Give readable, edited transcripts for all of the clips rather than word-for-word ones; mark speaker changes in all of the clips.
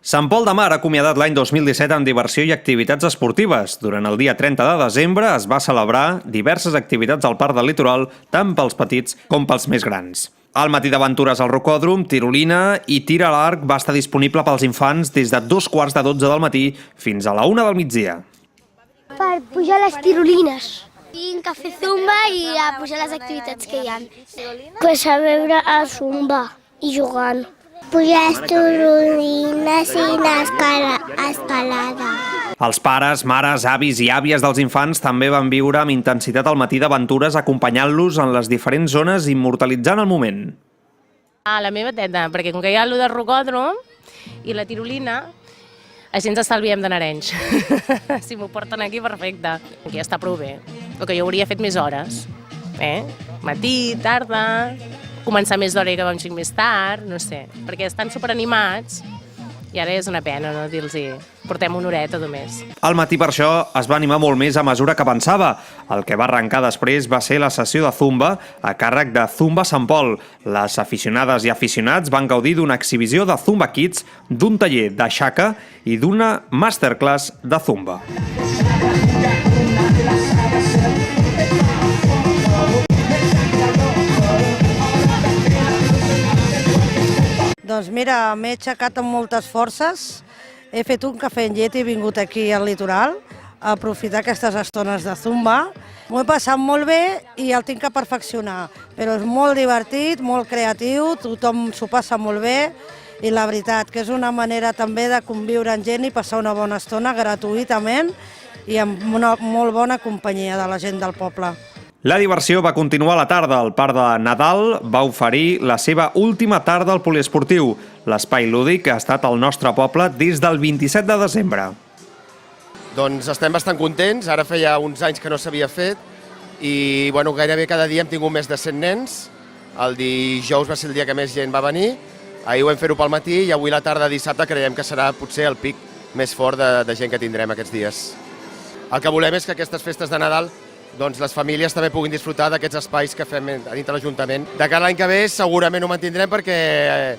Speaker 1: Sant Pol de Mar ha acomiadat l'any 2017 amb diversió i activitats esportives. Durant el dia 30 de desembre es va celebrar diverses activitats al Parc del Litoral, tant pels petits com pels més grans. Al matí d'aventures al rocòdrom, tirolina i tir a l'arc va estar disponible pels infants des de 2:15 del matí fins a la 1 del migdia.
Speaker 2: Per pujar les tirolines. Tinc a fer zumba i a pujar les activitats que hi ha. Pues a veure a zumba i jugant. Pujar les tirolines i l'escalada.
Speaker 1: Els pares, mares, avis i àvies dels infants també van viure amb intensitat el matí d'aventures acompanyant-los en les diferents zones i immortalitzant el moment.
Speaker 3: A la meva tenda, perquè com que hi ha allò del rocòdrom i la tirolina, així ens estalviem de Narenys. Si m'ho porten aquí, perfecte. Aquí ja està prou bé. El que jo hauria fet més hores. Matí, tarda, començar més d'hora i acabar un xic més tard, no sé. Perquè estan superanimats i ara és una pena, no? Dir-los portem una horeta només.
Speaker 1: Al matí, per això, es va animar molt més a mesura que avançava. El que va arrencar després va ser la sessió de Zumba a càrrec de Zumba Sant Pol. Les aficionades i aficionats van gaudir d'una exhibició de Zumba Kids, d'un taller de xaca i d'una masterclass de Zumba.
Speaker 4: Doncs mira, m'he aixecat amb moltes forces, he fet un cafè amb llet i he vingut aquí al litoral a aprofitar aquestes estones de zumba. M'ho he passat molt bé i el tinc que perfeccionar, però és molt divertit, molt creatiu, tothom s'ho passa molt bé i la veritat que és una manera també de conviure amb gent i passar una bona estona gratuïtament i amb una molt bona companyia de la gent del poble.
Speaker 1: La diversió va continuar a la tarda. El Parc de Nadal va oferir la seva última tarda al poliesportiu. L'espai lúdic ha estat al nostre poble des del 27 de desembre.
Speaker 5: Doncs estem bastant contents. Ara feia uns anys que no s'havia fet i gairebé cada dia hem tingut més de 100 nens. El dijous va ser el dia que més gent va venir. Ahir ho vam fer-ho pel matí i avui la tarda dissabte creiem que serà potser el pic més fort de gent que tindrem aquests dies. El que volem és que aquestes festes de Nadal les famílies també puguin disfrutar d'aquests espais que fem a dintre l'Ajuntament. De cara a l'any que ve segurament ho mantindrem perquè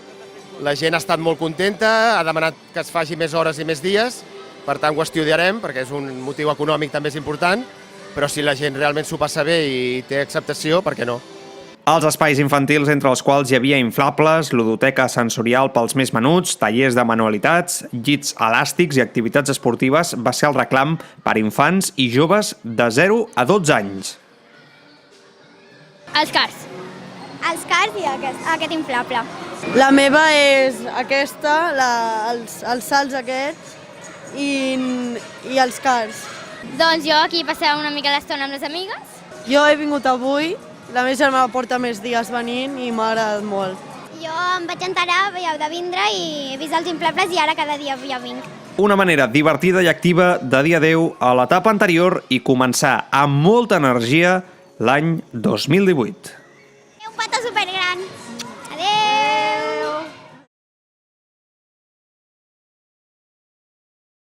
Speaker 5: la gent ha estat molt contenta, ha demanat que es faci més hores i més dies, per tant ho estudiarem perquè és un motiu econòmic també és important, però si la gent realment s'ho passa bé i té acceptació, per què no?
Speaker 1: Els espais infantils, entre els quals hi havia inflables, ludoteca sensorial pels més menuts, tallers de manualitats, llits elàstics i activitats esportives, va ser el reclam per infants i joves de 0 a 12 anys.
Speaker 2: Els cars. Els cars i aquest inflable.
Speaker 6: La meva és aquesta, els salts aquests i els cars.
Speaker 2: Doncs jo aquí passava una mica l'estona amb les amigues.
Speaker 6: Jo he vingut avui. La meva germana porta més dies venint i m'ha agradat molt.
Speaker 2: Jo em vaig enterar de vindre i he vist els inflables i ara cada dia ja vinc.
Speaker 1: Una manera divertida i activa de dir adeu a l'etapa anterior i començar amb molta energia l'any 2018.
Speaker 2: Un petó supergran.